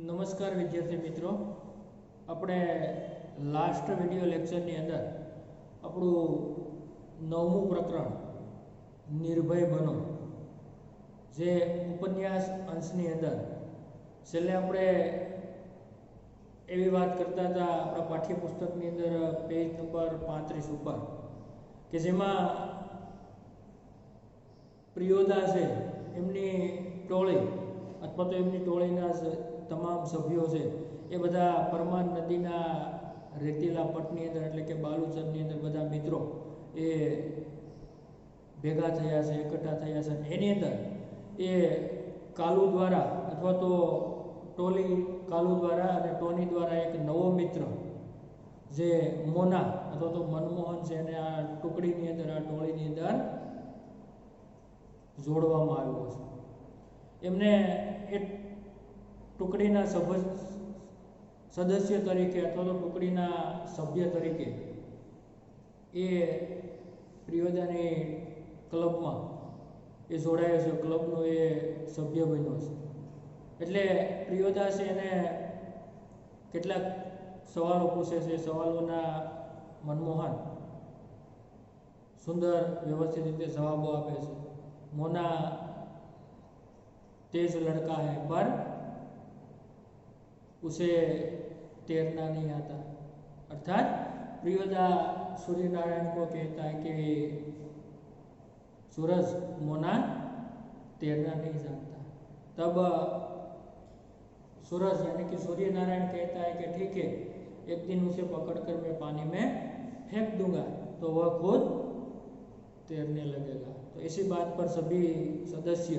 નમસ્કાર વિદ્યાર્થી મિત્રો, આપણે લાસ્ટ વિડિયો લેક્ચરની અંદર આપણું નવમું પ્રકરણ નિર્ભય બનો જે ઉપન્યાસ અંશની અંદર છેલ્લે આપણે એવી વાત કરતા હતા આપણા પાઠ્યપુસ્તકની અંદર પેજ નંબર 35 ઉપર કે જેમાં પ્રિયોદા છે એમની ટોળી અથવા તો એમની ટોળીના તમામ સભ્યો છે એ બધા પરમાન નદીના રેતીલા પટની અંદર એટલે કે બાલુચરની અંદર બધા મિત્રો એ ભેગા થયા છે, એકઠા થયા છે. એની અંદર એ કાલુ દ્વારા અથવા તો ટોલી કાલુ દ્વારા અને ટોની દ્વારા એક નવો મિત્ર જે મોના અથવા તો મનમોહન છે એને આ ટુકડીની અંદર આ ટોળીની અંદર જોડવામાં આવ્યો છે. એમને એ ટુકડીના સદસ્ય તરીકે અથવા તો ટુકડીના સભ્ય તરીકે એ પ્રિયોદાની ક્લબમાં એ જોડાયો છે, ક્લબનો એ સભ્ય બન્યો છે. એટલે પ્રિયોદા છે એને કેટલાક સવાલો પૂછે છે. સવાલોના મનમોહન સુંદર વ્યવસ્થિત રીતે જવાબો આપે છે. મોના तेज लड़का है पर उसे तैरना नहीं आता. अर्थात प्रियोदा सूर्य नारायण को कहता है कि सूरज मोना तैरना नहीं जानता. तब सूरज यानी कि सूर्य नारायण कहता है कि ठीक है, एक दिन उसे पकड़कर मैं पानी में फेंक दूंगा तो वह खुद तैरने लगेगा. तो इसी बात पर सभी सदस्य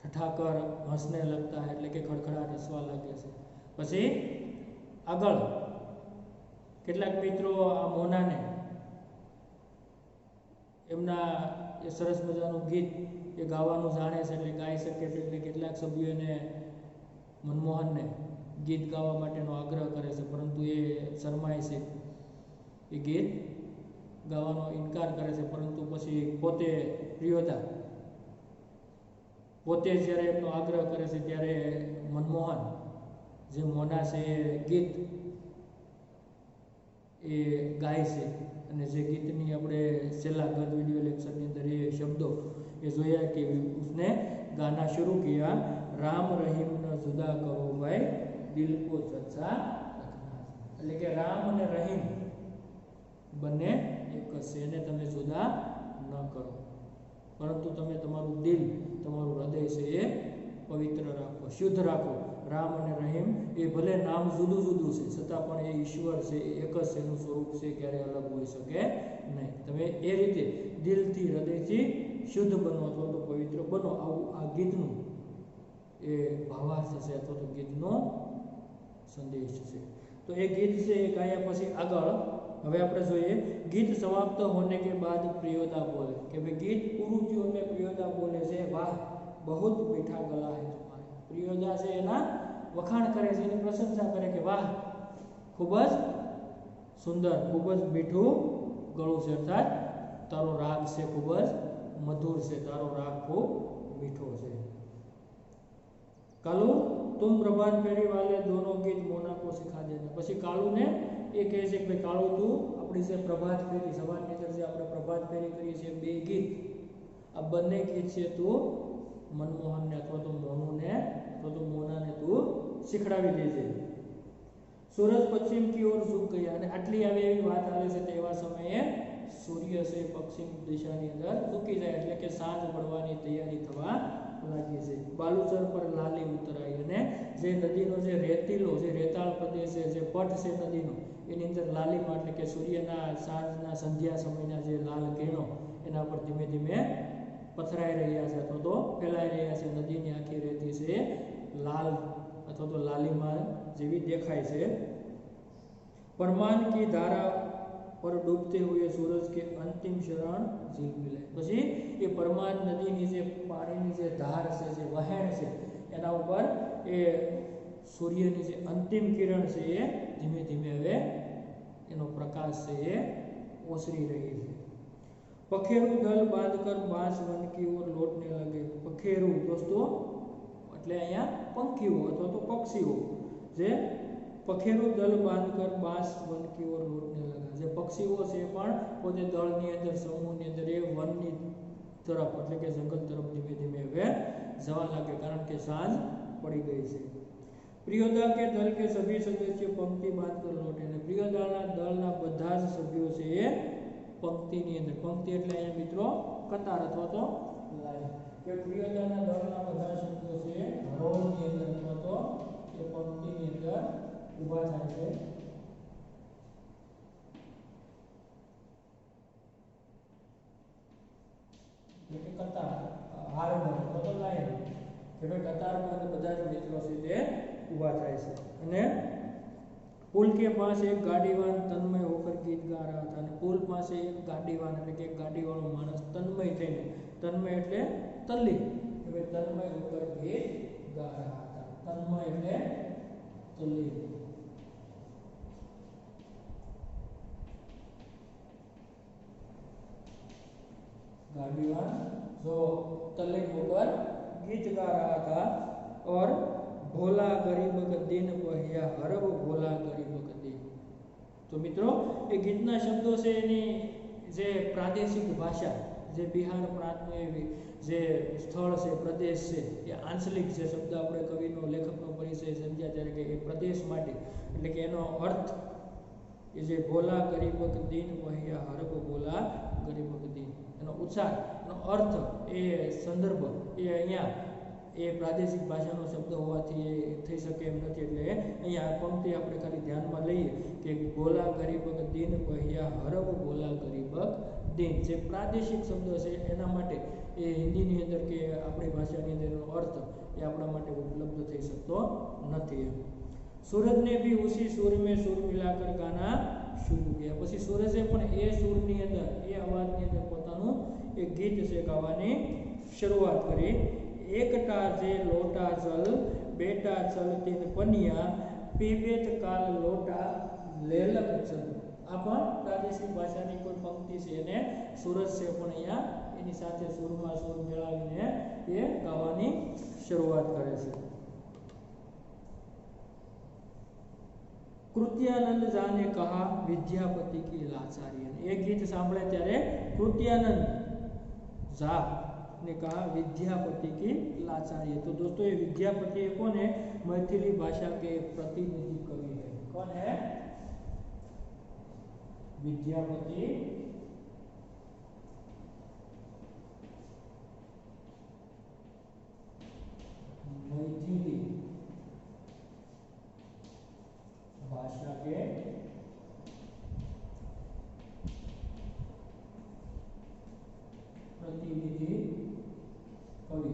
ठठाकर हंसने लगता है એટલે કે ખડખડાટ હસવા લાગે છે. પછી આગળ કેટલાક મિત્રો આ મોનાને એમના એ સરસ મજાનું ગીત એ ગાવાનું જાણે છે એટલે ગાઈ શકે છે. એટલે કેટલાક સભ્યોને મનમોહનને ગીત ગાવા માટેનો આગ્રહ કરે છે, પરંતુ એ શરમાય છે, એ ગીત ગાવાનો ઇનકાર કરે છે. પરંતુ પછી પોતે પ્રિયોદા પોતે જ્યારે એમનો આગ્રહ કરે છે ત્યારે મનમોહન જે મોના છે એ ગીત એ ગાય છે. અને જે ગીતની આપણે છેલ્લા ગત વિડિયો લેક્ચરની અંદર એ શબ્દો એ જોયા કે उसने गाना शुरू किया, राम रहीम न जुदा करो भाई दिल को सच्चा रखना. એટલે કે રામ અને રહીમ બંને એક છે, એને તમે જુદા ન કરો, પરંતુ તમે તમારું દિલ, તમારું હૃદય છે એ પવિત્ર રાખો, શુદ્ધ રાખો. રામ અને રહીમ એ ભલે નામ જુદું જુદું છે છતાં પણ એ ઈશ્વર છે, એ એક જ એનું સ્વરૂપ છે, ક્યારે અલગ હોઈ શકે નહીં. તમે એ રીતે દિલથી હૃદયથી શુદ્ધ બનો અથવા તો પવિત્ર બનો. આવું આ ગીતનું એ ભાવાર્થ છે અથવા તો ગીતનો સંદેશ છે. તો એ ગીત છે એ ગાયા પછી આગળ હવે આપણે જોઈએ ગીત સમાપ્ત હોने के बाद प्रियोदा बोले કે ભાઈ ગીત પૂરું થયું એટલે પ્રિયોદા બોલે છે, વાહ બહુત મીઠા ગલા है तुम्हारा. પ્રિયોદા છે એના વખાણ કરે છે, એની પ્રશંસા કરે કે વાહ ખૂબ જ સુંદર, ખૂબ જ મીઠું ગળું છે. અર્થાત તારો રાગ છે ખૂબ જ મધુર છે, તારો રાગ ખૂબ મીઠો છે. કાલુ तुम प्रभात फेरी वाले दोनों गीत मोना को सिखा देना. પછી કાલુને એ કહે છે કે ભાઈ કાળુ તું આપણી જે પ્રભાત ફેરી સવારની અંદર જે આપણે પ્રભાત ફેરી કરીએ છીએ બે ગીત, આ બંને ગીત છે તું મનમોહનને અથવા તો મોનુને અથવા તો મોનાને તું શીખડાવી દેજે. સૂરજ પશ્ચિમ કી ઓર ઝુક ગયા. અને આટલી આવે એવી વાત આવે છે તેવા સમયે સૂર્ય છે પશ્ચિમ દિશાની અંદર ઝૂકી જાય એટલે કે સાંજ પડવાની તૈયારી થવા લાગી છે. બાલુચર પર લાલી ઉતરાઈ અને જે નદીનો જે રેતીલો જે રેતાળ પ્રદેશ છે, જે પટ છે નદીનો, એની અંદર લાલીમાં એટલે કે સૂર્યના સાંજના સંધ્યા સમયના જે લાલ કિરણો એના પર ધીમે ધીમે પથરાઈ રહ્યા છે અથવા તો ફેલાઈ રહ્યા છે. નદીની આખી રેતી છે લાલ અથવા તો લાલીમાં જેવી દેખાય છે. પરમાન કી ધારા પર ડૂબતે હુએ સૂરજ કે અંતિમ શરણ ઝીલ મિલે. પછી એ પરમાન નદીની જે પાણીની જે ધાર છે, જે વહેણ છે, એના ઉપર એ સૂર્યની જે અંતિમ કિરણ છે એ ધીમે ધીમે હવે એનો પ્રકાશ છે એ ઓસરી રહી છે. પખેરું દલ બાંધકર બાંસ વન કી ઓર લौटने लगे. પખેરું દોસ્તો એટલે અહીંયા પંખીઓ અથવા તો પક્ષીઓ જે પખેરું દલ બાંધકર બાંસ वन की ओर लौटने लगा। જે પક્ષીઓ છે પણ પોતે દળની અંદર સમૂહની અંદર એ વનની તરફ એટલે કે જંગલ તરફ ધીમે ધીમે હવે જવા લાગે કારણ કે સાંજ પડી ગઈ છે। प्रियोदा के दल के सभी सदस्य पंक्ति बांधकर लौटे ने प्रियोदाना दलना બધા જ સભ્યો છે એ પંક્તિની અંદર પંક્તિ એટલે અહીંયા મિત્રો કતાર અથવા તો લાઈન કે પ્રિયોદાના દળના બધા સભ્યો છે હરોળની અંદર અથવા તો એ પંક્તિની અંદર ઊભા થાય છે। એટલે કતાર હારમર અથવા તો લાઈન કે ભાઈ કતારમાં બધા જ મિત્રો છે તે ઊભા થાય છે। અને पुल के पास एक गाड़ीवान तन्मय होकर गीत गा रहा था। અને પુલ પાસે એક ગાડીવાન એટલે કે એક ગાડીવાળો માણસ તન્મય થઈને તન્મય એટલે તલ્લીન એટલે તન્મય હોकर ગીત गा रहा था। તન્મય એટલે તલ્લીન गाड़ीवान जो तल्लीन होकर गीत गा रहा था और भोला गरीब दिन पहिया हरब भोला गरीब दिन। तो मित्रों ये गीतना शब्दों से जे प्रादेशिक भाषा जे बिहार प्रांत में जे स्थल से प्रदेश से ये आंचलिक जे शब्द આપણે કવિનો લેખકનો પરિચય સમજ્યા ત્યારે કે એ પ્રદેશ માટે એટલે કે એનો અર્થ એ જે ભોલા ગરીબક દીન पहिया हरब भोला गरीबक दिन એનો ઉચ્ચાર એનો અર્થ એ સંદર્ભ એ અહીંયા એ પ્રાદેશિક ભાષાનો શબ્દ હોવાથી એ થઈ શકે એમ નથી એટલે અહીંયા પંક્તિ આપણે ખાલી ધ્યાનમાં લઈએ કે ભોલા ગરીબક દીન पहिया हरब भोला गरीबक दिन જે પ્રાદેશિક શબ્દ છે એના માટે એ હિન્દીની અંદર કે આપણી ભાષાની અંદર એનો અર્થ એ આપણા માટે ઉપલબ્ધ થઈ શકતો નથી। सूरज ने भी उसी सुर में सुर मिलाकर गाना शुरू किया। પછી સૂરજે પણ એ સુરની અંદર એ અવાજની અંદર પોતાનું એક ગીત છે ગાવાની શરૂઆત કરી। एकटा जे लोटा जल बेटा चल तीन पनिया पीबेत काल लोटा लेलक चल। आ पण प्रादेशिक भाषाની કોઈ પંક્તિ છે અને સૂરજ છે પણ અહીંયા એની સાથે સુરમાં સુર મેળવીને એ ગાવાની શરૂઆત કરે છે। कृत्यानंद झा ने कहा विद्यापति की लाचारी। एक गीत सांभळे त्यारे कृत्यानंद झा ने कहा विद्यापति की लाचारी। तो दोस्तों ये विद्यापति कौन है? मैथिली भाषा के प्रतिनिधि कवि है। कौन है? विद्यापति मैथिली भाषा के प्रतिनिधि कवि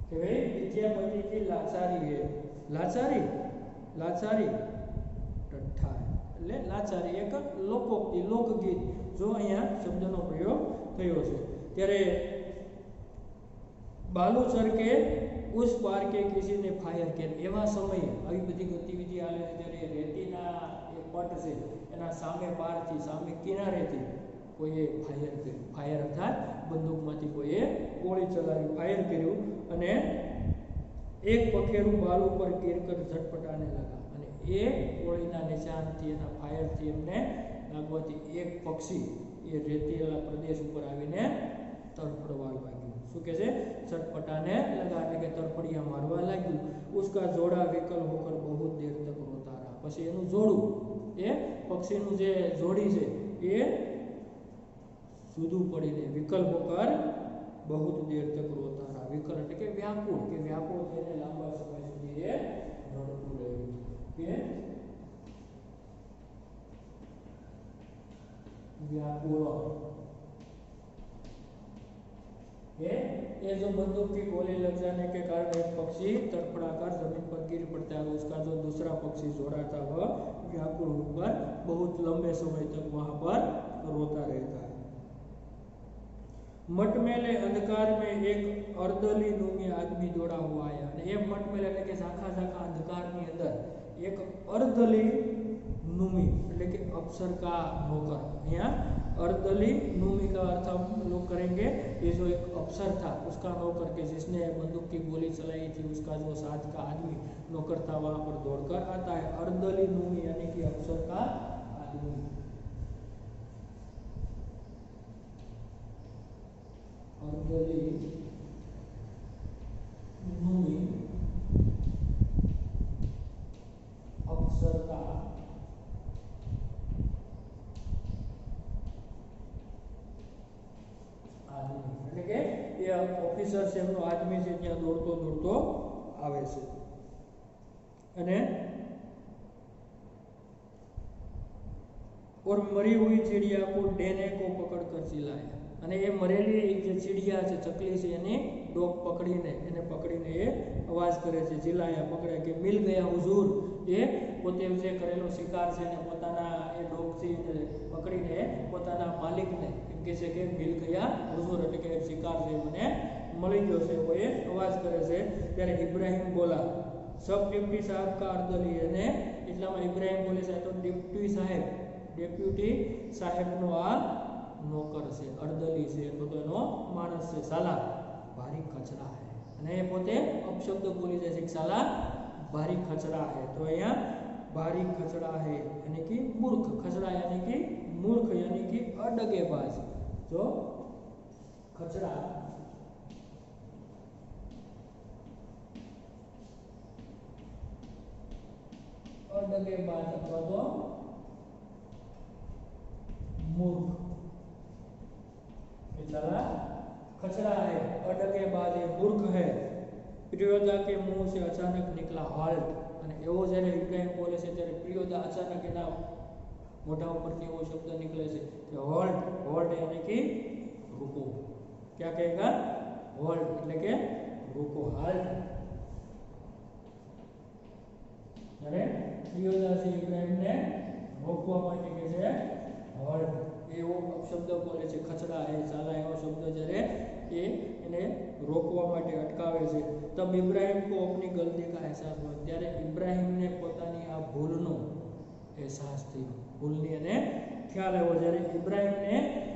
के विद्यापति की लाचारी है। लाचारी लाचारी टट्ठा એટલે લાચારી એક લોકોક્તિ લોકગીત જો અહીંયા શબ્દનો પ્રયોગ થયો છે। ત્યારે बालूचर के उस पार के किसी ने फायर किया। एवा समय આવી બધી ગતિવિધિ આલે છે ત્યારે રેતીના એક પટ છે એના સામે પારથી સામે કિનારેથી કોઈએ ફાયર કર્યું। ફાયર અર્થાત બંદૂકમાંથી કોઈએ ગોળી ચલાવી ફાયર કર્યું અને એક પખેરું બાલુ પર ગીરકર ઝટપટાને લગા અને એ ગોળીના નિશાનથી એના ફાયરથી એમને લાગવાથી એક પક્ષી એ રેતીલા પ્રદેશ ઉપર આવીને તરફડવા લાગ્યું। શું કહે છે? चटपटाने लगा એટલે કે તરફડિયા મારવા લાગ્યું। उसका जोड़ा विकल होकर बहुत देर तक रोता रहा। પછી એનું જોડું એ પક્ષીનું જે જોડી છે એ સુધું પડીને વિકલ હોकर बहुत देर तक रोता रहा। विकल એટલે કે વ્યાકુળ કે વ્યાકુળ થઈને લાંબા સમય સુધી એ રડતું રહ્યું કે व्याकुल ये जो बंदूक की गोली लग जाने के कारण एक पक्षी तड़फड़ाकर जमीन पर गिर पड़ता है। उसका जो दूसरा पक्षी जोड़ा था वह व्याकुल होकर बहुत लंबे समय तक वहां पर रोता रहता है। मटमेले अंधकार में एक अर्दली नूमी आदमी दौड़ा हुआ आया। ये मटमेले એટલે કે ઝાંખા ઝાંખા અંધકારની અંદર એક अर्दली नूमी એટલે કે अप्सर का नौकर। यहाँ अर्दली नूमी का अर्थ हम लोग करेंगे। ये जो एक अफसर था उसका नौकर के जिसने बंदूक की गोली चलाई थी, उसका जो साथ का आदमी नौकर था वहां पर दौड़कर आता है। अर्दली नूमी यानी कि अफसर का आदमी। अर्दली नूमी अफसर का आदमी એટલે કે એ ઓફિસર છે એમનો આદમી છે ત્યાં દોડતો દોડતો આવે છે અને और मरी हुई चिड़िया को डेने को पकड़ कर चिल्लाया અને એ મરેલી જે ચીડિયા છે ચકલી છે એને ડોક પકડીને એ અવાજ કરે છે, ચિલ્લાયા પકડે કે મિલ ગયા હુજૂર। એ પોતે જે કરેલો શિકાર છે ને પોતાના એ ડોકથી પકડીને પોતાના માલિકને એમ કહે છે કે મિલ ગયા હુજૂર એટલે કે શિકાર છે મને મળી ગયો છે એવો એ અવાજ કરે છે। ત્યારે ઇબ્રાહિમ બોલા સબ ડિપ્ટી સાહેબ કા અર્દલી અને એટલામાં ઇબ્રાહિમ બોલે છે તો ડેપ્યુટી સાહેબનો આ નોકર છે, અર્દલી છે તો એનો માણસ છે। સાલા ભારી ખચડા હે અને એ પોતે અપશબ્દ બોલી જાય છે સાલા भारी खचड़ा है। तो यहाँ भारी खचड़ा है यानी कि मूर्ख, खचड़ा यानी कि मूर्ख यानी कि अडगेबाज। जो खचड़ा अडगेबाज अथवा तो मूर्ख, साला खचड़ा है, अडगेबाज है, मूर्ख है। प्रियोदा के मुंह से अचानक निकला हाल्ट અને એવો જ્યારે ઇબ્રાહિમ બોલે છે ત્યારે પ્રિયોદા અચાનક એના મોઢા ઉપરથી એવો શબ્દ નીકળે છે કે હોલ્ટ। હોલ્ટ यानी कि रुको। क्या कहेगा? होल्ट એટલે કે रुको, हाल्ट। ત્યારે પ્રિયોદા છે ઇબ્રાહિમને રોકવા માટે કહે છે હોલ્ટ। એવો શબ્દ બોલે છે ખચડા હે, સાલા એવો શબ્દ જ્યારે એને रोकवा माटे अटकावे छे। तब इब्राहिम को अपनी गलती का एहसास हुआ। त्यारे इब्राहिम ने पोतानी आ भूलनो एहसास थयो, भूलनी अने ख्याल आव्यो। ज्यारे इब्राहिम ने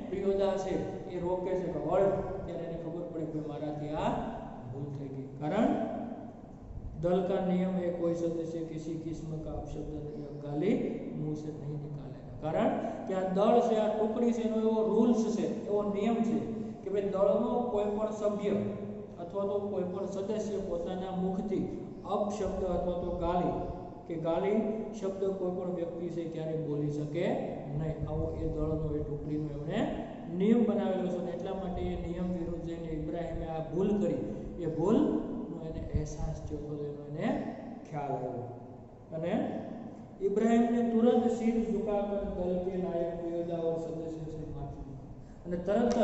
प्रियोदा छे ए रोके छे के होल्ट, त्यारे एने खबर पड़े के माराथी आ भूल थई गई। कारण दल का नियम है कोई सदस्य किसी किस्म का अपशब्द या गाली मुंह से नहीं निकालेगा। कारण कि आ दल छे, आ टुकड़ी छे एनो एवो रूल्स छे, एवो नियम छे કે ભાઈ દળનો કોઈ પણ સભ્ય અથવા તો કોઈ પણ સદસ્ય પોતાના મુખથી અપશબ્દ અથવા તો ગાલી કે ગાલી શબ્દ કોઈ પણ વ્યક્તિ છે ક્યારે બોલી શકે નહીં। આવો એ દળનો એ ટુકડીનો એમણે નિયમ બનાવેલો છે અને એટલા માટે એ નિયમ વિરુદ્ધ જઈને ઇબ્રાહિમે આ ભૂલ કરી, એ ભૂલનો એને અહેસાસ થયો તો એને ખ્યાલ આવ્યો અને इब्राहिम ने तुरंत सिर झुकाकर दल के नायक प्रियोदा और सदस्य से माफी અને તરત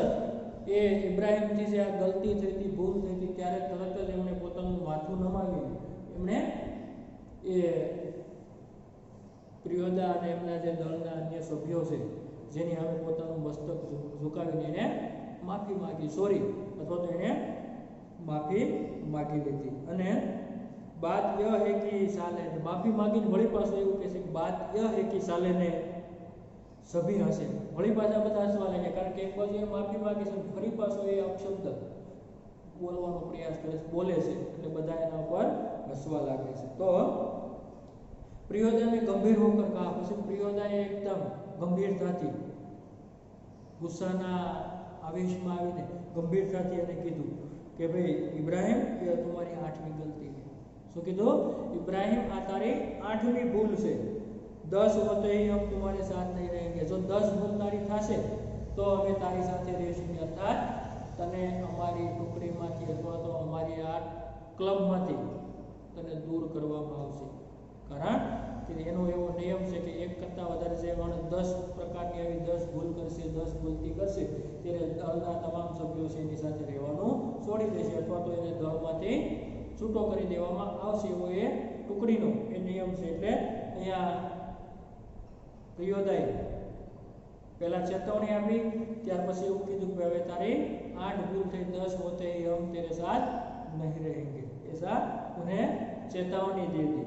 જ એ ઇબ્રાહિમજી જે આ ગલતી થઈ હતી, ભૂલ થઈ હતી ત્યારે તરત જ એમણે પોતાનું માથું નમાવી એમણે એ પ્રિયોદા અને એમના જે દળના અન્ય સભ્યો છે જેની સામે પોતાનું મસ્તક ઝુકાવીને એને માફી માંગી, સોરી અથવા તો એને માફી માંગી લીધી। અને बात यह है कि साले माफी मांगीने वળી પાછો એવું કહે છે કે बात यह है कि साले ने सभी हसे, वળી પાછા બધા હસવા લાગે કારણ કે એક બાજુ એ માફી માંગે છે ફરી પાછો એ અપશબ્દ બોલવાનો પ્રયાસ કરે છે, બોલે છે એટલે બધા એના ઉપર હસવા લાગે છે। तो प्रियोदा ने गंभीर होकर कहा, પછી પ્રિયોદાએ એકદમ ગંભીરતાથી ગુસ્સાના આવેશમાં આવીને ગંભીરતાથી એને કીધું કે ભાઈ ઇબ્રાહિમ ये तुम्हारी 8वीं गलती है। શું કીધું? ઇબ્રાહિમ આ તારી 8મી ભૂલ છે। 10 होते ही हम तुम्हारे साथ नहीं रहेंगे। जो 10 भूल तारी थाશે तो અમે તારી સાથે રહીશું, અર્થાત તને અમારી ટુકડીમાંથી અથવા તો અમારી આ ક્લબમાંથી તને દૂર કરવામાં આવશે। કારણ કે એનો એવો નિયમ છે કે એક કરતાં વધારે જે 10 પ્રકારની આવી 10 ભૂલ કરશે, 10 ગલતી કરશે ત્યારે દળના તમામ સભ્યો છે એની સાથે રહેવાનું છોડી દેશે અથવા તો એને દળમાંથી છૂટો કરી દેવામાં આવશે, એવો એ ટુકડીનો એ નિયમ છે। એટલે અહીંયા પ્રિયોદાએ પહેલા ચેતવણી આપી, ત્યાર પછી એવું કીધું કે હવે તારી 8 ભૂલ થઈ, 10 होते ही हम तेरे साथ नहीं रहेंगे, ऐसा उन्हें चेतावनी दे दी।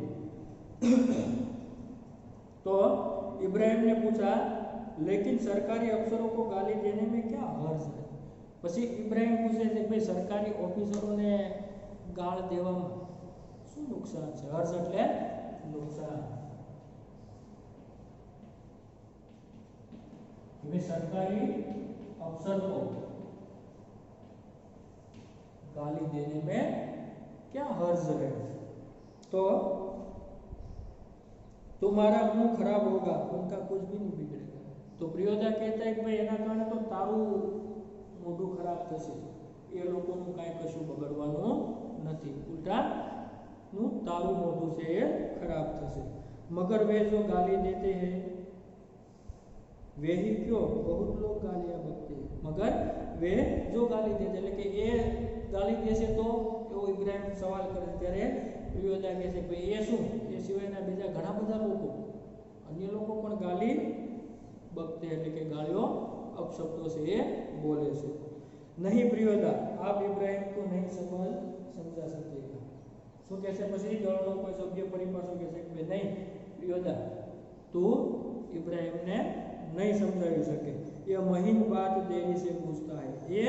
तो इब्राहिम ने पूछा लेकिन सरकारी अफसरों को गाली देने में क्या हर्ज है? પછી ઇબ્રાહિમ પૂછે છે કે ભાઈ સરકારી ઓફિસરોને ગાળ દેવામાં શું નુકસાન છે? હર્ષ એટલે નુકસાન. कि सरकारी अफसर को गाली देने में क्या हर्ज है? तो तुम्हारा मुंह खराब होगा, उनका कुछ भी नहीं बिगड़ेगा. तो प्रियोदा कहता है कि भाई एना कारणे तो तारू मोढું खराब થશે, એ લોકોનું કાંઈ કશું બગડવાનું નથી, ઉલટા નું તારું મોઢું છે એ ખરાબ થશે. मगर वे जो गाली देते हैं वे ही क्यों, बहुत लोग गालियां बकते हैं. मगर वे जो गाली देते એટલે કે એ ગાલી દેશે તો એવો ઇબ્રાહિમ સવાલ કરે ત્યારે પ્રિયોદા કહે છે ભાઈ એ શું, એ સિવાયના બીજા ઘણા બધા લોકો, અન્ય લોકો પણ ગાલી બકતે એટલે કે ગાળીઓ અપશબ્દો છે એ બોલે છે. नहीं प्रियोदा, आप इब्राहिम को नहीं समझा सकेगा. શું કહે છે પછી દળનો કોઈ સભ્ય પરિભાષો કહે છે કે નહીં પ્રિયોદા તું ઇબ્રાહિમને नहीं समझाई सके. ये महीन बात देरी से पूछता है. ये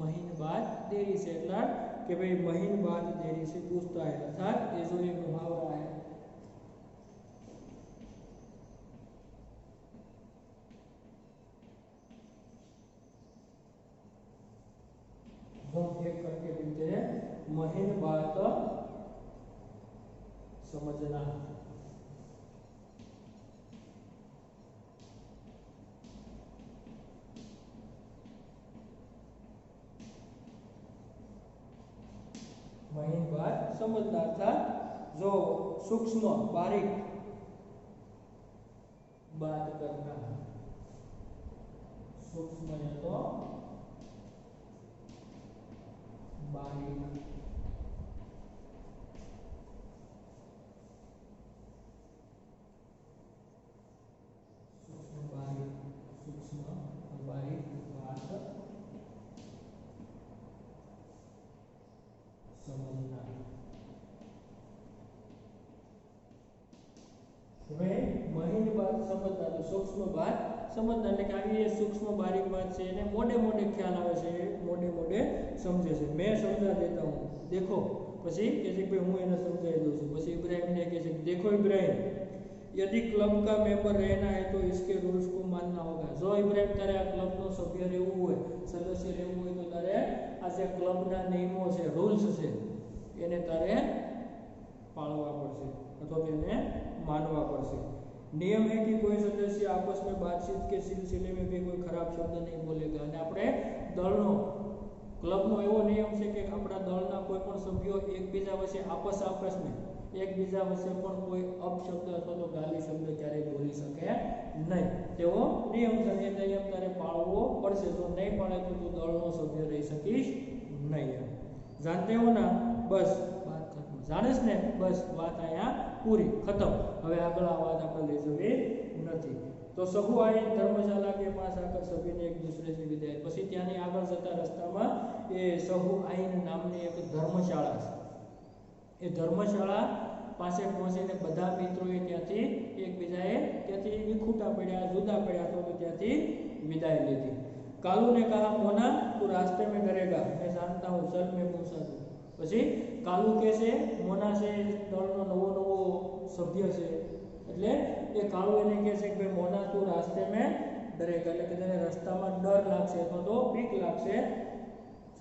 महीन बात देरी से એટલે કે ભાઈ મहीन बात देरी से पूछता है, अर्थात ये जो एक मुहावरा है हम एक करके बोलते हैं महीन बात समझना. महीन बात समझना था जो सूक्ष्म बारीक बात करना. सूक्ष्म है तो बारीक, सूक्ष्म बारीक, सूक्ष्म बारीक बात समझना. वे महीन बात समझना तो सूक्ष्म बात समझना એટલે કે આવી એ સૂક્ષ્મ બારીક વાત છે એને મોડે મોડે ખ્યાલ આવે છે, મોડે મોડે સમજે છે. मैं समझा देता हूँ, देखो. પછી કહે છે કે હું એને સમજાવી દઉં છું. પછી ઇબ્રાહિમ ને કહે છે देखो इब्राहिम, यदि क्लब का मेंबर रहना है तो इसके रूल्स को मानना होगा. જો ઇબ્રાહિમ તારે આ ક્લબનો સભ્ય રહેવું હોય, સદસ્ય રહેવું હોય તો તારે આ જે ક્લબના નિયમો છે, રૂલ્સ છે એને તારે પાળવા પડશે અથવા તેને માનવા પડશે. नियम है कि कोई सदस्य आपस में बातचीत के सिलसिले में भी कोई खराब शब्द नहीं बोलेगा. અને આપણે દળનો ક્લબનો એવો નિયમ છે કે આપણા દળના કોઈ પણ સભ્યો એકબીજા વચ્ચે આપસમાં એકબીજા વચ્ચે પણ કોઈ અપશબ્દ અથવા તો ગાલી શબ્દ ક્યારેય બોલી શકે નહીં. તેવો નિયમ છે. એ નિયમ તારે પાળવો પડશે. જો નહીં પાળે તો તું દળનો સભ્ય રહી શકીશ નહીં. જાણતે હો ના, બસ વાત ખતમ. જાણીશ ને, બસ વાત અહીંયા પૂરી ખતમ. હવે આગળ આ વાત આપણે લઈ જવી નથી. तो सहु आई धर्मशाला के पास आकर सभी ने एक दूसरे से विदाई. પછી ત્યાંની આગળ જતા રસ્તામાં એ सहु आई નામની એક ધર્મશાળા છે. એ ધર્મશાળા પાસે પહોંચીને બધા મિત્રોએ ત્યાંથી એકબીજાએ ત્યાંથી વિખૂટા પડ્યા, જુદા પડ્યા તો ત્યાંથી વિદાય લીધી. कालू ने कहा मोना तू रास्ते में डरेगा, मैं जानता हूँ, चल मैं पहुंचा दूं. પછી કાલુ કહે છે મોના છે દળનો નવો સભ્ય છે એટલે એ કાળુ એને કહે છે કે ભાઈ મોના તું રાસ્તે में डरेगा એટલે કે તને રસ્તામાં ડર લાગશે અથવા તો બીક લાગશે,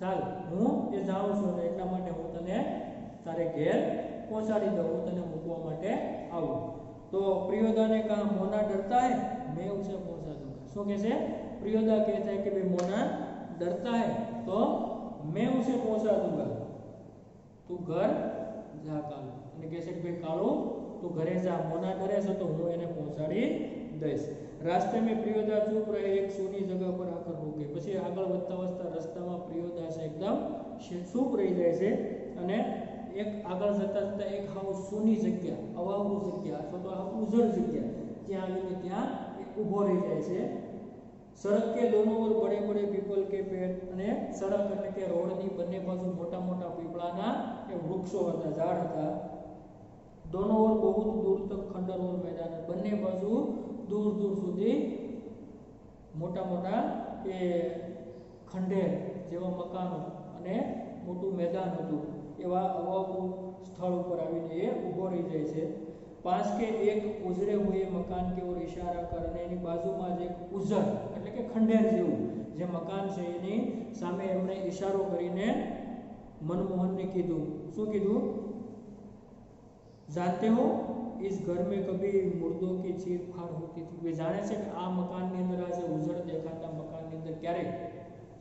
ચાલ હું એ જાણું છું ને એટલા માટે હું તને તારે ઘેર પહોંચાડી દઉં, હું તને મૂકવા માટે આવું. તો प्रियोदा ने कहा मोना डरता है, मैं उसे पहुंचा दूंगा. શું કહે છે? प्रियोदा कहता है कि भाई मोना डरता है तो मैं उसे पहुंचा दूंगा, तू घर जा कालू. અને કહે છે કે ભાઈ કાળુ તું ઘરે જા, મોના ડરે છે તો હું એને પહોંચાડી દઈશ. रास्ते में प्रियोदा चुप रहे, एक सूनी जगह पर आकर रुके. પછી આગળ વધતા રસ્તામાં પ્રિયોદા છે એકદમ ચૂપ રહી જાય છે અને એક આગળ જતા એક હાવ સૂની જગ્યા, અવાવરૂ જગ્યા અથવા તો ઉજળ જગ્યા ત્યાં આવીને ત્યાં ઊભો રહી જાય છે. सड़क के दोनों ओर बड़े बड़े पीपल के पेड़ અને સડક એટલે કે રોડની બંને બાજુ મોટા મોટા પીપળાના એ વૃક્ષો હતા, ઝાડ હતા. दोनों ओर बहुत दूर तक खंडर और मैदान, બંને બાજુ दूर दूर સુધી મોટા મોટા એ ખંડેર જેવા મકાનો અને મોટું મેદાન હતું એવા અવાવું સ્થળ ઉપર આવીને એ ઊભો રહી જાય છે. पास के एक उजड़े हुए मकान की ओर इशारा करने एनी बाजुमां ज एक उजड़ એટલે કે ખંડેર જેવું જે મકાન છે એની સામે એમણે ઈશારો કરીને मनमोहन ने कीधु શું કીધું? जानते हो इस घर में कभी मुर्दों की चीर फाड़ होती थी. वे जाने છે કે આ મકાનની અંદર આ જે ઉજળ દેખાતા મકાનની અંદર ક્યારેક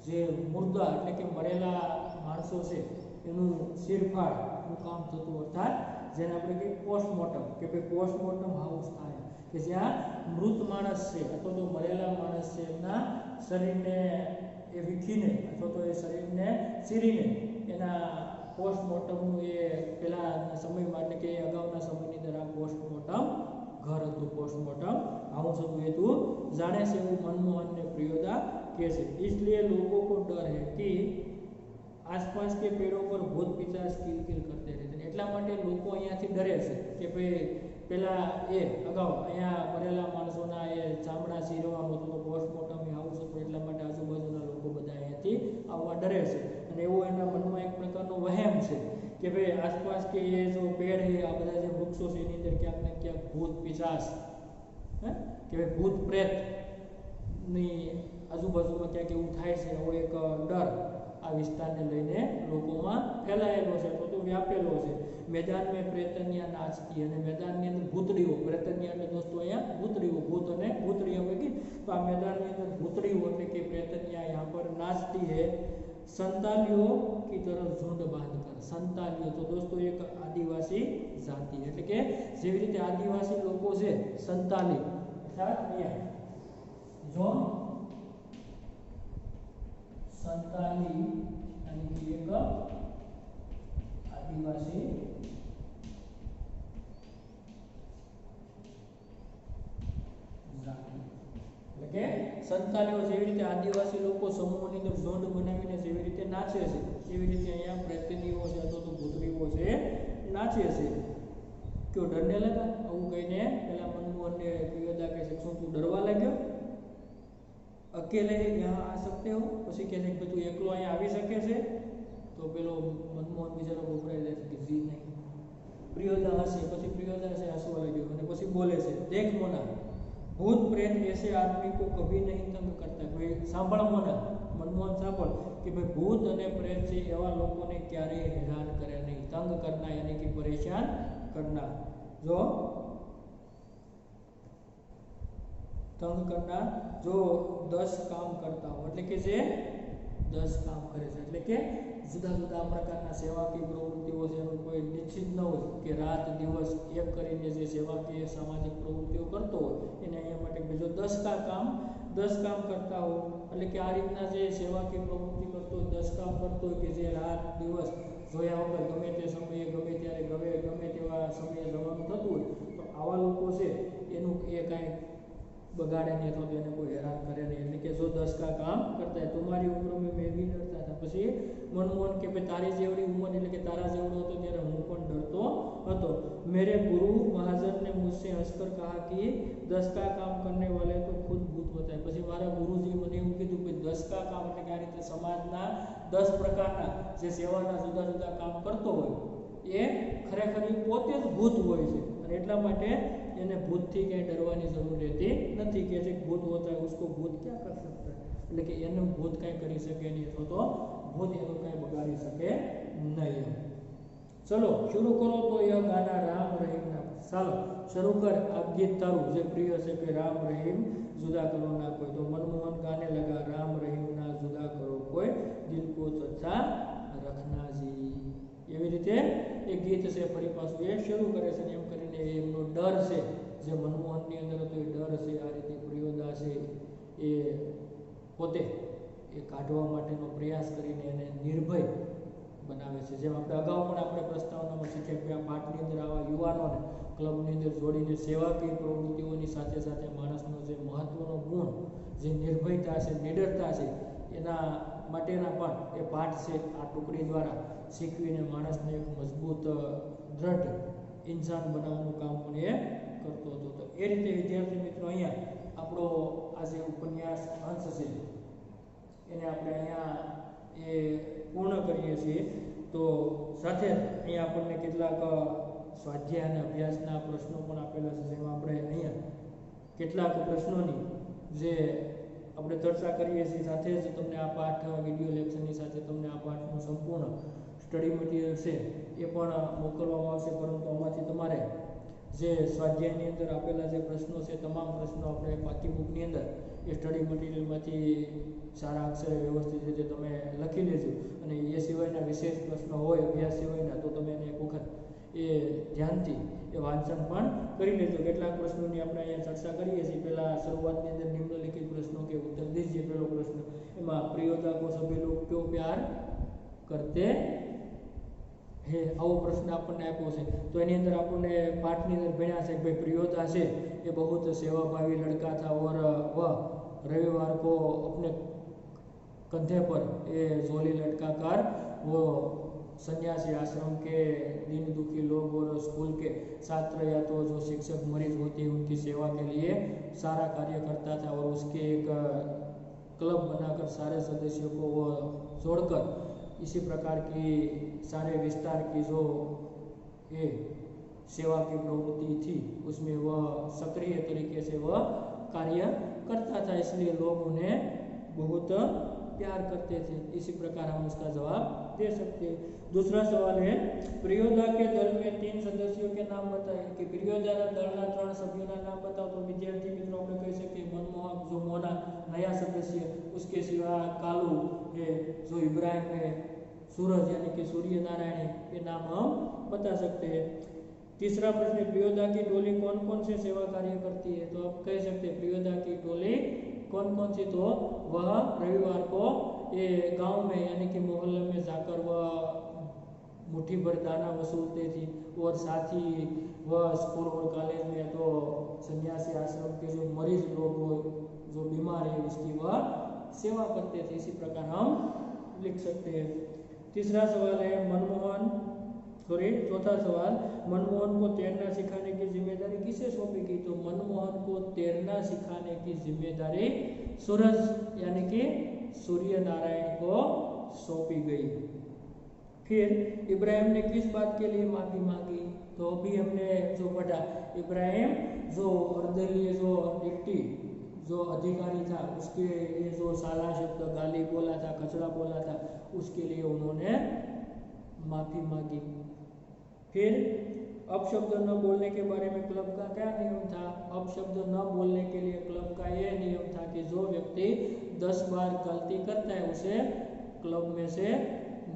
જે મુર્દા એટલે કે મરેલા માણસો છે એનું ચીરફાડનું કામ થતું, અર્થાત જેને આપણે કહીએ પોસ્ટમોર્ટમ કે ભાઈ પોસ્ટમોર્ટમ હાઉસ થાય કે જ્યાં મૃત માણસ છે અથવા તો મરેલા માણસ છે એમના શરીરને એ વીખીને અથવા તો એ શરીરને ચીરીને એના પોસ્ટમોર્ટમનું એ પહેલાંના સમયમાં એટલે કે અગાઉના સમયની અંદર આ પોસ્ટમોર્ટમ ઘર હતું, પોસ્टमार्टम हाउस હતું. એ તું જાણે છે એવું मनमोहन ने प्रियोदा કહે છે. इसलिए लोगों को डर है कि आसपास के पेड़ों पर भूत पिशाच किलकिल करते रहते. એટલા માટે લોકો અહીંયાથી ડરે છે કે ભાઈ પેલા એ અગાઉ અહીંયા મરેલા માણસોના એ ચામડા ચીરવાનું હતું તો પોસ્ટમોર્ટમ હાઉસ હતું એટલા માટે આજુબાજુના લોકો બધા અહીંયાથી આવવા ડરે છે. અને એવો એના મનમાં એક પ્રકારનો વહેમ છે કે ભાઈ આસપાસ કે એ જો પેડ છે આ બધા જે વૃક્ષો છે એની અંદર ક્યાંક ને ક્યાંક ભૂત પિશાચ કે ભાઈ ભૂત પ્રેતની આજુબાજુમાં ક્યાંક એવું થાય છે એવો એક ડર આ વિસ્તારને લઈને લોકોમાં ફેલાયેલો છે અથવા તો વ્યાપેલો છે. મેદાન મેં પ્રેતનિયા નાચતી અને મેદાનની અંદર ભૂતડીઓ, પ્રેતનિયા એટલે દોસ્તો અહીંયા ભૂતડીઓ, ભૂત અને ભૂતડી આપણે કહીએ તો આ મેદાનની અંદર ભૂતડીઓ એટલે કે પ્રેતનિયા यहाँ पर नाचती है संतालियों की तरफ झुंड बांधकर. संतालियों तो दोस्तों एक आदिवासी जाति એટલે કે જેવી રીતે આદિવાસી લોકો છે સંતાલી અર્થાત અહીંયા जो संताली यानी कि एक आदिवासी जाति એટલે કે સંતાલીઓ જેવી રીતે આદિવાસી લોકો સમૂહની અંદર ઝુંડ બનાવીને જેવી રીતે નાચે છે એવી રીતે અહીંયા પ્રેતનીઓ છે અથવા તો ભૂતરીઓ છે નાચે છે. क्यों डरने लगा? આવું કહીને પેલા मनमोहनને પ્રિયોદા કહે છે શું તું ડરવા લાગ્યો? अकेले यहाँ आ सकते हो? પછી કહે છે કે તું એકલો અહીંયા આવી શકે છે? તો પેલો मनमोहन બિચારો ગભરાઈ જાય છે કે જી નહીં. પ્રિયોદા હસે, પછી પ્રિયોદા છે હસવા લાગ્યો અને પછી બોલે છે देख मोना भूत प्रेत ऐसे आदमी को कभी नहीं तंग करता. भाई સાંભળ મોના, मनमोहन સાંભળ કે ભાઈ ભૂત અને પ્રેત છે એવા લોકોને ક્યારેય હેરાન કરે નહીં. તંગ કરના यानी कि परेशान करना. जो तंग करना जो 10 काम करता हो એટલે કે જે 10 કામ કરે છે એટલે કે જુદા જુદા પ્રકારના સેવાકીય પ્રવૃત્તિઓ છે એનું કોઈ નિશ્ચિત ન હોય કે રાત દિવસ એક કરીને જે સેવાકીય સામાજિક પ્રવૃત્તિઓ કરતો હોય એને અહીંયા માટે બીજો 10 કામ કરતા હો એટલે કે આ રીતના જે સેવાકીય પ્રવૃત્તિ કરતો 10 કામ કરતો હોય કે જે રાત દિવસ જોયા વગર ગમે તે સમયે ગમે ત્યારે ગમે તેવા સમયે જવાનું થતું હોય તો આવા લોકો છે એનું એ કાંઈ बगाड़े नहीं तो એને કોઈ હેરાન કરે નહીં એટલે કે જો 10 का काम करता है. तुम्हारी उम्र में मैं भी डरता था. પછી मनमोहन કે ભાઈ તારી જેવડી ઉંમર એટલે કે તારા જેવડો હતો ત્યારે હું પણ ડરતો હતો. मेरे गुरु महाजन ने मुझसे हंसकर कहा कि 10 का काम करने वाले तो खुद भूत होता है. પછી મારા ગુરુજી મને એવું કીધું કે 10 का काम એટલે કે આ રીતે સમાજના 10 પ્રકારના જે સેવાના જુદા જુદા કામ કરતો હોય એ ખરેખર પોતે જ ભૂત હોય છે અને એટલા માટે એને ભૂતથી ક્યાંય ડરવાની જરૂર રહેતી નથી કે જે ભૂત હોતા है उसको भूत क्या कर सकता है એટલે કે એનું ભૂત કાંઈ કરી શકે નહીં અથવા તો ભૂત એનું કાંઈ બગાડી શકે નહીં. ચલો શરૂ કરો તો यह गाना राम रहीम ना. ચાલો શરૂ કર આ ગીત તારું જે પ્રિય છે કે રામ રહીમ जुदा करो ना कोई. तो मनमोहन गाने लगा राम रहीम ना जुदा करो कोई दिल को अच्छा रखना जी. એવી રીતે એ ગીત છે ફરી પાછું એ શરૂ કરે છે એમ કરીને એમનો ડર છે જે मनमोहनની અંદર હતો એ ડર છે આ રીતે પ્રિયોદા છે એ પોતે એ કાઢવા માટેનો પ્રયાસ કરીને એને નિર્ભય બનાવે છે. જેમ આપણે અગાઉ પણ આપણે પ્રસ્તાવનામાં શીખ્યા કે આ પાઠની અંદર આવા યુવાનોને ક્લબની અંદર જોડીને સેવાકીય પ્રવૃત્તિઓની સાથે સાથે માણસનો જે મહત્વનો ગુણ જે નિર્ભયતા છે નિડરતા છે એના માટેના પણ એ પાઠ છે આ ટુકડી દ્વારા શીખવીને માણસને એક મજબૂત દ્રઢ ઇન્સાન બનાવવાનું કામ પણ એ કરતો હતો. તો એ રીતે વિદ્યાર્થી મિત્રો અહીંયા આપણો આ જે ઉપન્યાસ અંશ છે એને આપણે અહીંયા એ પૂર્ણ કરીએ છીએ। તો સાથે અહીંયા આપણને કેટલાક સ્વાધ્યાય અને અભ્યાસના પ્રશ્નો પણ આપેલા છે, જેમાં આપણે અહીંયા કેટલાક પ્રશ્નોની જે આપણે ચર્ચા કરીએ છીએ, સાથે જ તમને આ પાઠ વિડીયો લેક્ચરની સાથે તમને આ પાઠનું સંપૂર્ણ સ્ટડી મટીરિયલ છે એ પણ મોકલવામાં આવશે। પરંતુ આમાંથી તમારે જે સ્વાધ્યાયની અંદર આપેલા જે પ્રશ્નો છે, તમામ પ્રશ્નો આપણે પાકી બુકની અંદર એ સ્ટડી મટીરિયલમાંથી સારા અક્ષરે વ્યવસ્થિત રીતે તમે લખી લેજો। અને એ સિવાયના વિશેષ પ્રશ્નો હોય અભ્યાસ સિવાયના, તો તમે એને એક વખત એ ધ્યાનથી એ વાંચન પણ કરી લેજો। કેટલાક પ્રશ્નોની આપણે અહીંયા ચર્ચા કરીએ છીએ। પહેલાં શરૂઆતની અંદર નિમ્નલિખિત પ્રશ્નો के उत्तर दीजिए। पहलो प्रश्न एમાં प्रियोदा को सभी लोग क्यों प्यार करते हैं, આવો પ્રશ્ન આપણને આપ્યો છે। તો એની અંદર આપણને પાઠની અંદર ભણ્યા છે કે ભાઈ प्रियोदा છે એ बहुत सेवाभावी लड़का था और वह रविवार को अपने कंधे पर ये झोली लटकाकर वो सन्यासी आश्रम के दीन दुखी लोग और स्कूल के छात्र या तो जो शिक्षक मरीज होते हैं उनकी सेवा के लिए सारा कार्य करता था। और उसके एक क्लब बनाकर सारे सदस्यों को वो जोड़कर इसी प्रकार की सारे विस्तार की जो ये सेवा की प्रवृत्ति थी उसमें वह सक्रिय तरीके से वह कार्य करता था, इसलिए लोग उन्हें बहुत प्यार करते थे। इसी प्रकार हम उसका जवाब दे सकते हैं। दूसरा सवाल है प्रियोदा के दल में 3 सदस्यों के नाम बताएं कि प्रियोदा दलना 3 सभ्यों नाम बताओ। तो विद्यार्थी मित्रों આપણે કહી શકીએ मनमोहक जो मोना नया सदस्य, उसके सिवा कालू है, जो इब्राहिम है, सूरज यानी कि सूर्य नारायण के नाम हम बता सकते हैं। तीसरा प्रश्न प्रियोदा की टोली कौन कौन से सेवा कार्य करती है। तो आप कह सकते हैं प्रियोदा की टोली कौन कौन सी, तो वह रविवार को ये गांव में यानी कि मोहल्ले में जाकर वह मुट्ठी भर दाना वसूलते थी। और साथ ही वह स्कूल और कॉलेज में तो सन्यासी आश्रम के जो मरीज लोग जो बीमार है उसकी वह सेवा करते थे। इसी प्रकार हम लिख सकते हैं। तीसरा सवाल है चौथा सवाल मनमोहन को तैरना सिखाने की जिम्मेदारी किसे सौंपी गई। तो मनमोहन को तैरना सिखाने की जिम्मेदारी सूरज यानी कि सूर्य नारायण को सौंपी गई। फिर इब्राहिम ने किस बात के लिए माफी मांगी। तो अभी हमने जो पढ़ा इब्राहिम जो अर्दलीय जो डिप्टी जो अधिकारी था उसके लिए जो साला शब्द गाली बोला था, कचरा बोला था, उसके लिए उन्होंने माफी मांगी। फिर अपशब्द न बोलने के बारे में क्लब का क्या नियम था। अपशब्द न बोलने के लिए क्लब का यह नियम था कि जो व्यक्ति 10 बार गलती करता है उसे क्लब में से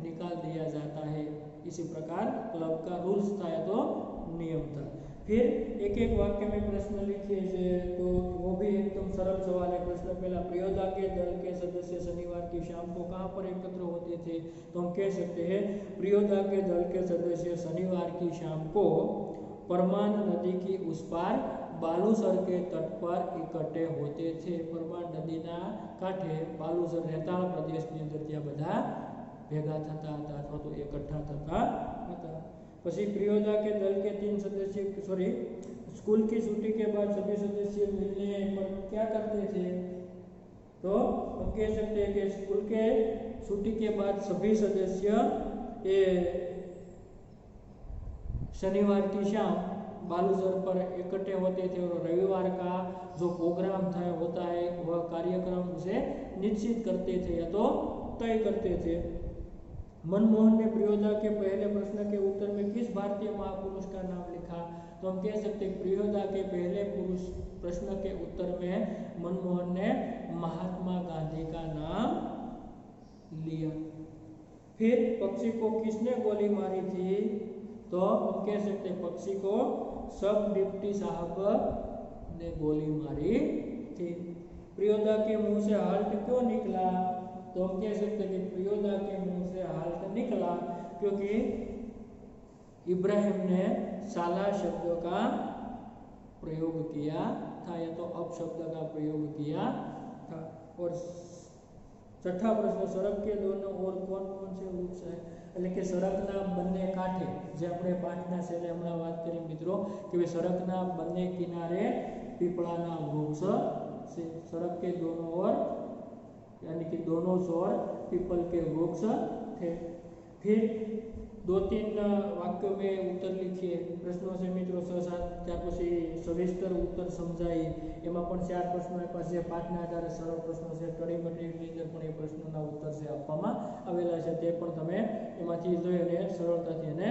निकाल दिया जाता है। इसी प्रकार क्लब का रूल्स था या तो नियम था। फिर एक एक वाक्य में प्रश्न लिखिए, तो वो भी एकदम सरल सवाल है। प्रश्न पहला प्रियोदा के दल के सदस्य शनिवार की शाम को कहाँ पर एकत्र होते थे। तो हम कह सकते हैं प्रियोदा के दल के सदस्य शनिवार की शाम को परमान नदी की उस पार बालूसर के तट पर इकट्ठे होते थे। परमान नदीना कांठे बालूसर रेताળ પ્રદેશની અંદર ત્યાં બધા ભેગા થતા હતા અથવા તો એકઠા થતા હતા। પછી प्रियोदा के दल के 3 सदस्य स्कूल की छुट्टी के बाद सभी सदस्य मिलने पर क्या करते थे। तो हम कह सकते हैं कि स्कूल के छुट्टी के बाद सभी सदस्य ये शनिवार की शाम बालूसर पर इकट्ठे होते थे और रविवार का जो प्रोग्राम था होता है वह कार्यक्रम उसे निश्चित करते थे या तो तय करते थे। मनमोहन ने प्रियोदा के पहले प्रश्न के उत्तर में किस भारतीय महापुरुष का नाम लिखा। तो हम कह सकते हैं प्रियोदा के पहले प्रश्न के उत्तर में मनमोहन ने महात्मा गांधी का नाम लिया। फिर पक्षी को किसने गोली मारी थी। तो हम कह सकते हैं पक्षी को सब डिप्टी साहब ने गोली मारी थी। प्रियोदा के मुंह से हाल्ट क्यों निकला। तो हम कह सकते हैं कि प्रियोदा के मुंह से हाल्ट निकला क्योंकि इब्राहिम ने साला शब्द का प्रयोग किया था या तो अपशब्द का प्रयोग किया था। और छठा प्रश्न सड़क के दोनों ओर कौन कौन से वृक्ष है। એટલે કે સડકના બંને કાંઠે જે આપણે પાઠના છેલ્લે હમણાં વાત કરી મિત્રો કે સડકના બંને કિનારે પીપળાના વૃક્ષ છે। सड़क के दोनों ओर यानी कि दोनों शोर पीपल के वृक्ष थे। फिर 2-3 वाक्यों में उत्तर लिखिए। प्रश्नों से मित्रों 6-7 त्यार पछी सविस्तर उत्तर समझाई। एमां पण 4 प्रश्नों आप्या छे। पाठना आधारे सरळ प्रश्नो छे। स्टडी मटीरियलनी अंदर पण ए प्रश्नोना उत्तर छे आपवामां आवेला छे। ते पण तमे एमांथी जोई अने सरळताथी एने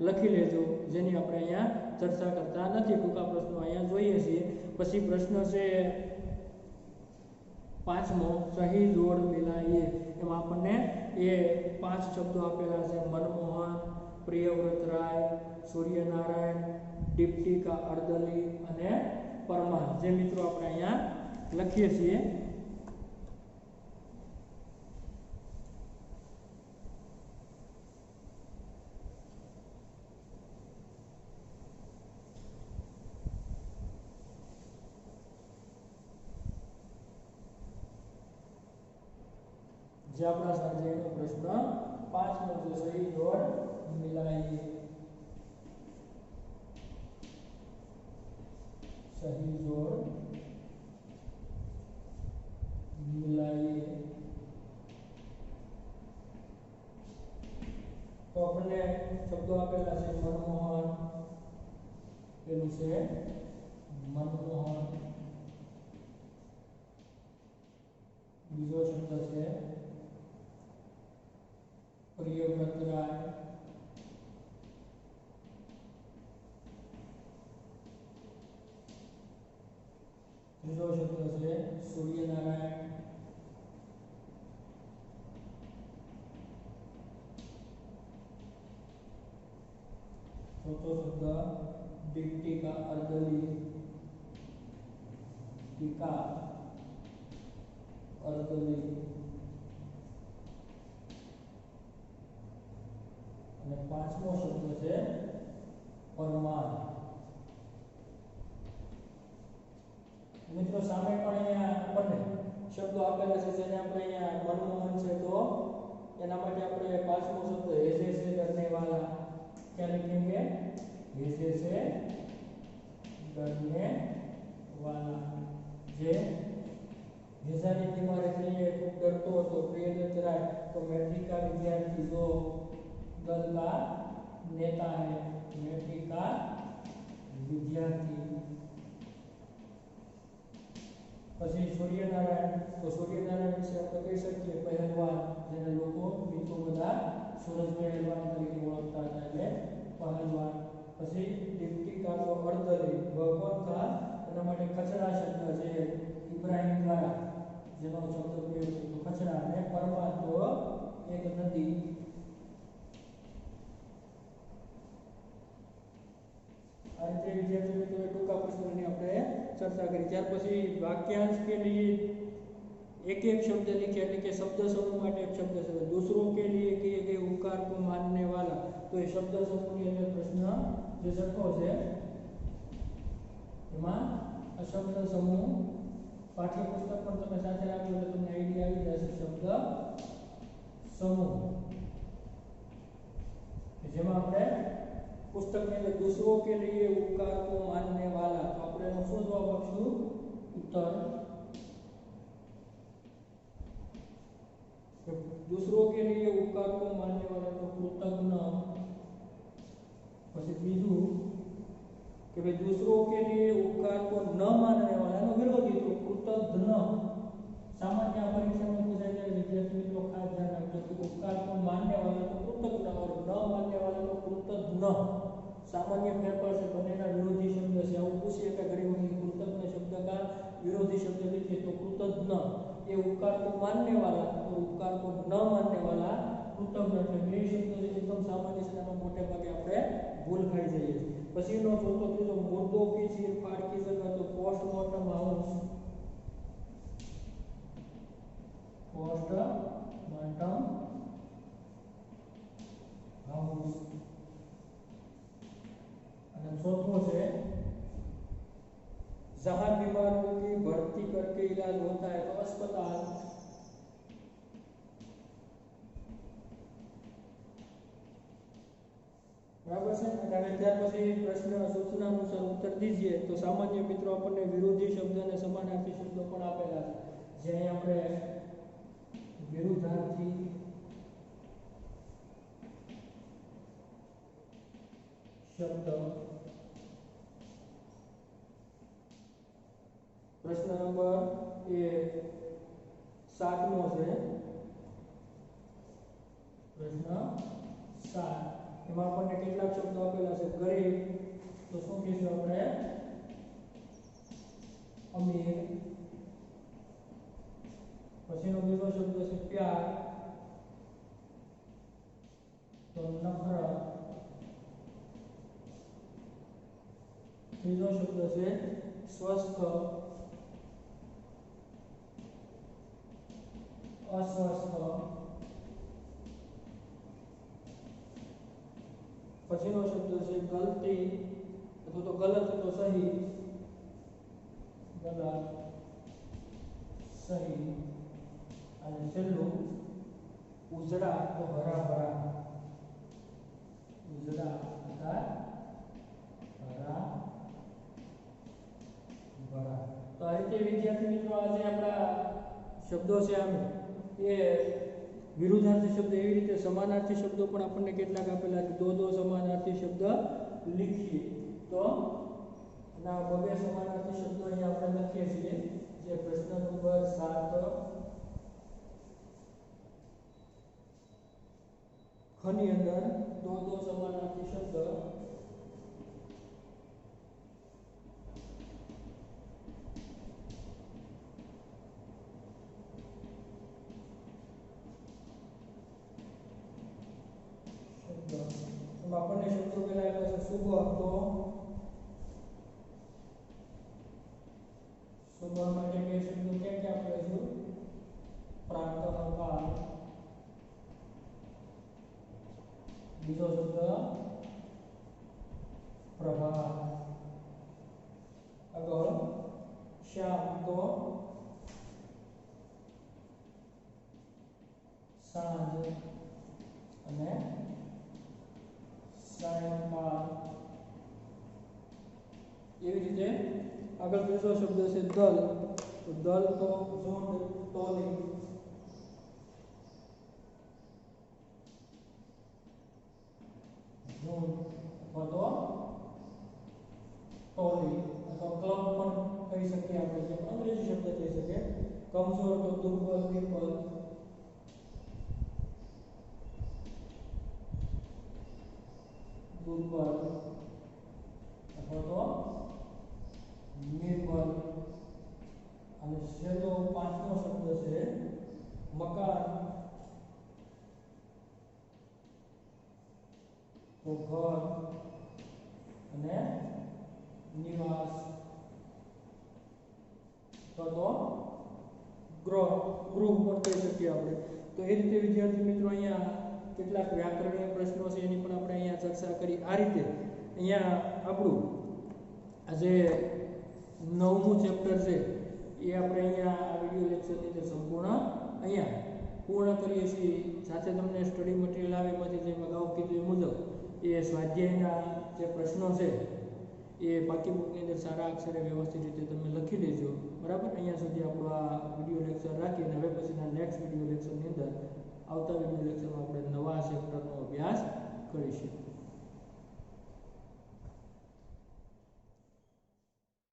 लखी लेजो, जेनी आपणे अहींया चर्चा करता नथी। टूंका प्रश्नो अहींया जोईए छीए। पछी प्रश्न छे 5मो, सही जोड़ मिलाइए। एमां आपणे ए 5 शब्दों आपेला छे। मनमोहन, प्रियव्रत राय, सूर्यनारायण, डिप्टी का अर्दली अने परमार, जे मित्रों आपणे अहींया लखीए छीए। जे अपना स्वाध्यायનો प्रश्न 5 નો जो सही जोड़ मिलाइए। सही जोड़ मिलाइए। तो अपने शब्दों आपेला छे मनमोहन, पेલું છે मनमोहन, બીજો શબ્દ છે प्रियव्रत राय, ત્રીજો શબ્દ છે સૂર્યનારાયણ, ચોથો શબ્દ डिप्टी का अर्दली, टीका अर्दली, અને 5મો શબ્દ છે પરમાર। મિત્રો સામે પણ અહીંયા આપણને શબ્દો આપેલા છે, જેને આપણે અહીંયા मनमोहन છે તો એના માટે આપણે 5મો શબ્દ हेजे से डरने वाला क्या लिखेंगे? हेजे से डरने वाला। जे हेजानी बीमारी से खूब डरतो હતો प्रियव्रत राय तो मैट्रिक का विद्यार्थी जो दल का नेता है, मैट्रिक का विद्यार्थी। પછી સૂર્યનારાયણ, તો સૂર્યનારાયણ વિશે આપણે કહી શકીએ પહેલવાન, જેને લોકો મિત્રો બધા सूरज પહેલવાન તરીકે ઓળખતા હતા, એટલે પહેલવાન। પછી डिप्टी का जो अर्दली भगवान था એના માટે ખચડા શબ્દ છે ઇબ્રાહિમ દ્વારા જેનો શબ્દ પ્રયોગ છે તો ખચડા, અને પરમાર તો એક નદી। आ रीते विद्यार्थी मित्रों टूंका प्रश्नों आपणे चर्चा करी। त्यार पछी वाक्यांश के लिए एक एक शब्द लिखे, એટલે કે शब्द समूह માટે એક શબ્દ છે। दूसरों के लिए किए गए उपकार को मानने वाला, तो ये शब्द समूह ની અંદર પ્રશ્न જે લખો છે એમાં આ શબ્દ સમૂહ પાઠ્યપુસ્તક પણ તમે સાથે રાખજો એટલે તમને આઈડિયા આવી જશે। શબ્દ સમૂહ જેમાં આપણે पुस्तक में दूसरों के लिए उपकार को मानने वाला, तो આપણે એનો શું જવાબ આપશું? उत्तर। दूसरों के लिए उपकार को मानने वाला तो कृतज्ञ। પછી બીજું કે ભાઈ दूसरों के लिए उपकार को न मानने वाला નો વિરોધી તો कृतज्ञ। सामान्य परीक्षा में पूछा जाए विद्यार्थी मित्रों खास ध्यान रखो कि उपकार को मानने वाला तो कृतज्ञ और न मानने वाला तो कृतज्ञ। सामान्य फेरफार से बनेगा विरोधी शब्द से आવું पूछिए कि घड़ी वक्त कृतज्ञ शब्द का विरोधी शब्द लिखिए तो कृतज्ञ ये उपकार को मानने वाला और उपकार को न मानने वाला कृतज्ञ। એટલે બે શબ્દ એકદમ સામાન્ય છે, એમાં મોટે ભાગે આપણે ભૂલ ખાઈ જઈએ છીએ। પછીનો ચોથો ત્રીજો મુદ્દો की चीरफाड़ की जगह तो पोस्टमार्टम हाउस, पोस्टमार्टम हाउस। અને ચોથો છે जहां बीमारों की भर्ती करके इलाज होता है तो अस्पताल। बराबर છે। અને ત્યાર પછી પ્રશ્ન સૂચના અનુસાર उत्तर दीजिए। तो सामान्य मित्रों આપણને વિરોધી શબ્દ અને સમાનાર્થી શબ્દો પણ આપેલા છે, જે અહીં આપણે વિરુદ્ધાર્થી શબ્દ. પ્રશ્ન નંબર 7મો છે. પ્રશ્ન 7 એમાં આપણને કેટલાક શબ્દો આપેલા છે. ગરીબ તો શું કહીશું આપણે? અમીર. પછીનો બીજો શબ્દ છે પ્યાર તો નફરત. ત્રીજો શબ્દ છે સ્વસ્થ અસ્વસ્થ. પછીનો શબ્દ છે ગલતી અથવા તો ગલત તો સહી. ગલત સહી. અને છેલ્લું ઉજળા તો હરાભરા. ઉજળા તથા હરાભરા. તો આ રીતે વિદ્યાર્થી મિત્રો આજે આપણા શબ્દો છે આમ એ વિરુદ્ધાર્થી શબ્દ એવી રીતે સમાનાર્થી શબ્દો પણ આપણને કેટલાક આપેલા છે. દો સમાનાર્થી શબ્દ લીખીએ તો ના બબે સમાનાર્થી શબ્દો અહીંયા આપણે લખીએ છીએ. જે પ્રશ્ન નંબર 7 ખની અંદર દો સમાનાર્થી શબ્દ આપણને શબ્દો પહેલા આવ્યા છે સુબહ તો સુબહ માટે બે શબ્દો ક્યાં ક્યાં આપણે છે? પ્રાતઃકાળ. બીજો શબ્દ પ્રભાત. આગળ શામ તો સાંજ અને સાયંકાળ. એવી રીતે આગળ ત્રીજો શબ્દ છે દલ. તો દલ તો ઝુંડ ટોલી. ઝુંડ અથવા તો ટોલી અથવા ક્લબ પણ કહી શકીએ આપણે. જે અંગ્રેજી શબ્દ કહી શકીએ. કમજોર તો દુર્બળ નિર્બળ. દુર્બળ અથવા તો નિર્બળ. અને છેલ્લો 5મો શબ્દ છે મકાન. તો ઘર અને નિવાસ અથવા તો ગૃહ પણ કહી શકીએ આપણે. તો એ રીતે વિદ્યાર્થી મિત્રો અહીંયા કેટલાક વ્યાકરણીય પ્રશ્નો છે એની પણ આપણે અહીંયા ચર્ચા કરી. આ રીતે અહીંયા આપણું આજે 9મું ચેપ્ટર છે એ આપણે અહીંયા આ વિડિયો લેક્ચરની અંદર સંપૂર્ણ અહીંયા પૂર્ણ કરીએ છીએ. સાથે તમને સ્ટડી મટીરિયલ આવે એમાંથી જેમ અગાઉ કીધું એ મુજબ એ સ્વાધ્યાયના જે પ્રશ્નો છે એ બાકી બુકની અંદર સારા અક્ષરે વ્યવસ્થિત રીતે તમે લખી લેજો. બરાબર. અહીંયા સુધી આપણો આ વિડિયો લેક્ચર રાખીને હવે પછીના નેક્સ્ટ વિડિયો લેક્ચરની અંદર આવતા વિડિયો લેક્ચરમાં આપણે નવા ચેપ્ટરનો અભ્યાસ કરીશું.